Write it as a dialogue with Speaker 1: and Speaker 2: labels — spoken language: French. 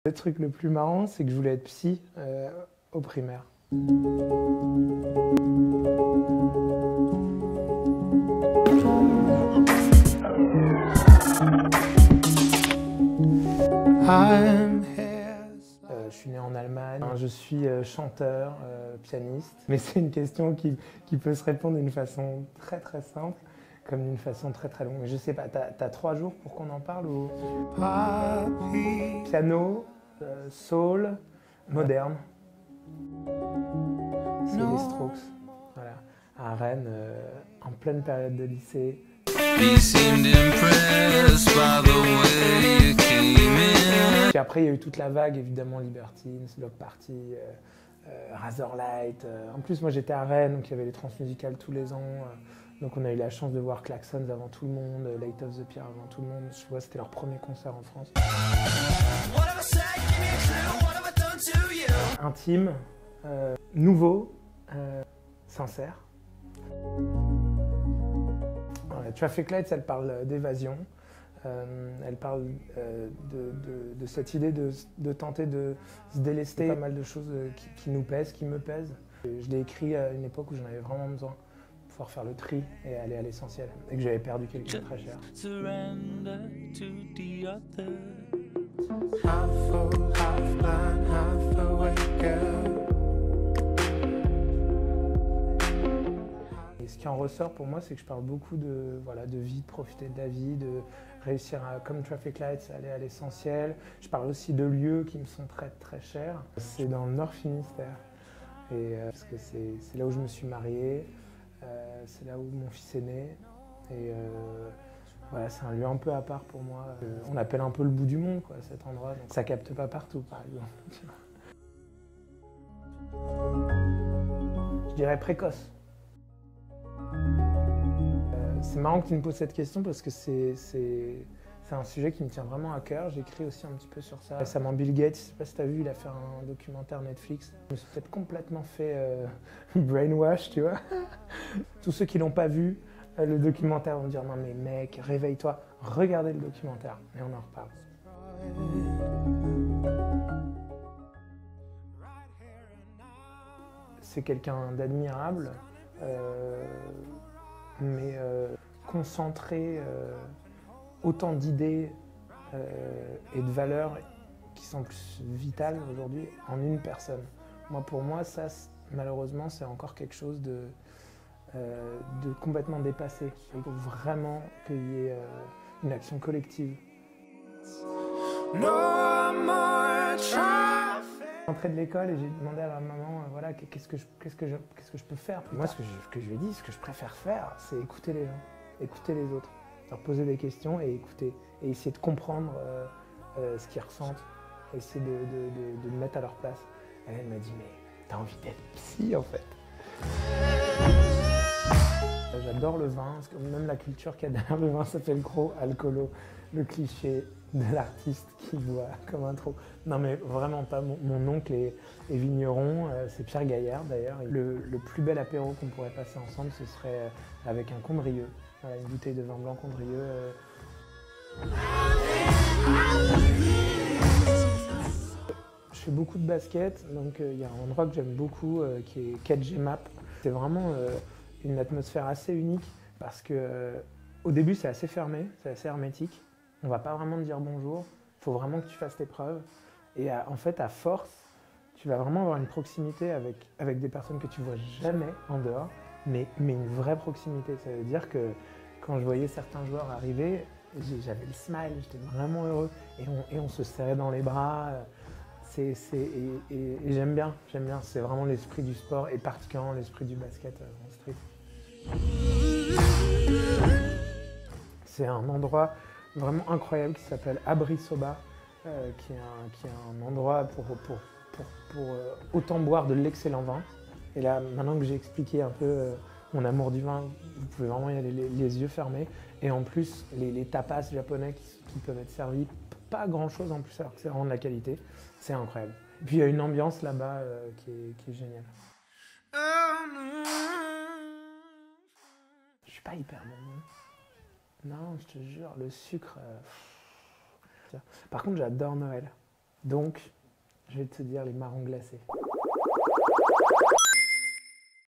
Speaker 1: Le truc le plus marrant, c'est que je voulais être psy au primaire. Je suis né en Allemagne, je suis chanteur, pianiste, mais c'est une question qui peut se répondre d'une façon très très simple, comme d'une façon très très longue. Je sais pas, t'as 3 jours pour qu'on en parle ou... Piano, soul, moderne. C'est les Strokes, voilà, à Rennes, en pleine période de lycée. Puis après, il y a eu toute la vague, évidemment, Libertines, Bloc Party, Razorlight. En plus, moi, j'étais à Rennes, donc il y avait les transmusicales tous les ans. Donc on a eu la chance de voir Klaxons avant tout le monde, Light of the Pier avant tout le monde. Je vois, c'était leur premier concert en France. Intime, nouveau, sincère. Traffic Lights, elle parle d'évasion. Elle parle de cette idée de tenter de se délester. Pas mal de choses qui nous pèsent, qui me pèsent. Je l'ai écrit à une époque où j'en avais vraiment besoin. Pouvoir faire le tri et aller à l'essentiel. Et que j'avais perdu quelqu'un de très cher. Et ce qui en ressort pour moi, c'est que je parle beaucoup de vie, de profiter de la vie, de réussir à, comme Traffic Lights, aller à l'essentiel. Je parle aussi de lieux qui me sont très très chers. C'est dans le Nord Finistère. Et, parce que c'est là où je me suis marié. C'est là où mon fils est né et voilà, c'est un lieu un peu à part pour moi. On appelle un peu le bout du monde, quoi, cet endroit. Donc ça capte pas partout, par exemple. Je dirais précoce. C'est marrant que tu me poses cette question parce que c'est un sujet qui me tient vraiment à cœur. J'écris aussi un petit peu sur ça. Récemment, Bill Gates, je sais pas si tu as vu, il a fait un documentaire Netflix. Je me suis peut-être complètement fait brainwash, tu vois. Tous ceux qui l'ont pas vu, le documentaire vont dire non mais mec, réveille-toi, regardez le documentaire et on en reparle. C'est quelqu'un d'admirable, mais concentré autant d'idées et de valeurs qui sont plus vitales aujourd'hui en une personne. Pour moi, ça, malheureusement, c'est encore quelque chose de complètement dépassé. Il faut vraiment qu'il y ait une action collective. Rentré de l'école et j'ai demandé à ma maman, voilà, qu'est-ce que je peux faire. Moi, ce que je lui ai dit, ce que je préfère faire, c'est écouter les gens, écouter les autres, leur poser des questions et écouter, et essayer de comprendre ce qu'ils ressentent, essayer de me mettre à leur place. Et elle m'a dit, mais t'as envie d'être psy en fait. J'adore le vin, parce que même la culture qu'il y a derrière le vin, ça fait le gros alcoolo, le cliché de l'artiste qui boit comme un trou. Non mais vraiment pas, mon oncle est vigneron, c'est Pierre Gaillard d'ailleurs. Le plus bel apéro qu'on pourrait passer ensemble, ce serait avec un Condrieu, voilà, une bouteille de vin blanc Condrieu. Je fais beaucoup de basket, donc il y a un endroit que j'aime beaucoup qui est 4G Map. C'est vraiment une atmosphère assez unique parce que au début c'est assez fermé, c'est assez hermétique. On va pas vraiment te dire bonjour, il faut vraiment que tu fasses tes preuves. Et en fait, à force, tu vas vraiment avoir une proximité avec des personnes que tu vois jamais en dehors, mais une vraie proximité. Ça veut dire que quand je voyais certains joueurs arriver, j'avais le smile, j'étais vraiment heureux. Et on se serrait dans les bras. Et j'aime bien. C'est vraiment l'esprit du sport et particulièrement l'esprit du basket en street. C'est un endroit vraiment incroyable qui s'appelle Abri Soba, qui est un endroit pour autant boire de l'excellent vin. Et là, maintenant que j'ai expliqué un peu mon amour du vin, vous pouvez vraiment y aller les yeux fermés. Et en plus, les tapas japonais qui peuvent être servis, pas grand chose en plus, alors que c'est vraiment de la qualité. C'est incroyable. Et puis il y a une ambiance là-bas qui est géniale. Je suis pas hyper bon. Non, je te jure, le sucre... Par contre, j'adore Noël. Donc, je vais te dire les marrons glacés.